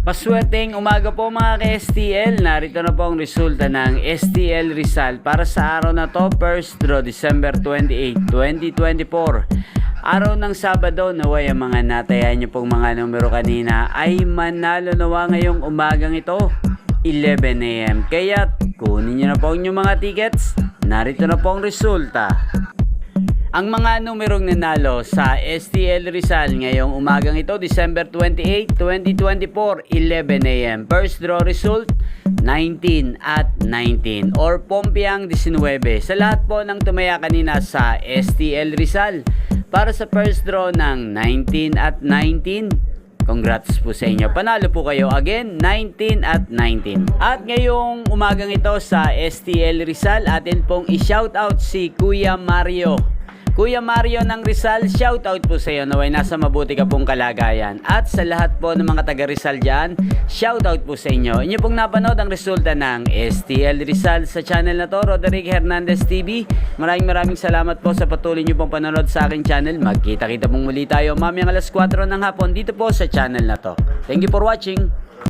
Paswerteng umaga po mga ka-STL. Narito na po ang resulta ng STL Rizal para sa araw na to, first draw December 28, 2024. Araw ng Sabado, naway ang mga natayan nyo pong mga numero kanina ay manalo nawa ngayong umagang ito, 11 AM. Kaya kunin nyo na po ang inyong mga tickets. Narito na po ang resulta. Ang mga numerong nanalo sa STL Rizal ngayong umagang ito, December 28, 2024, 11 AM. First draw result, 19 at 19 or Pompiang 19. Sa lahat po ng tumaya kanina sa STL Rizal para sa first draw ng 19 at 19, congrats po sa inyo. Panalo po kayo again, 19 at 19. At ngayong umagang ito sa STL Rizal, atin pong i-shoutout si Kuya Mario. Kuya Mario ng Rizal, shoutout po sa iyo, naway nasa mabuti ka pong kalagayan. At sa lahat po ng mga taga Rizal dyan, shoutout po sa inyo. Inyo pong napanood ang resulta ng STL Rizal sa channel na to, Roderick Hernandez TV. Maraming salamat po sa patuloy nyo pong panonood sa aking channel. Magkita-kita pong muli tayo mamayang alas 4 ng hapon dito po sa channel na to. Thank you for watching.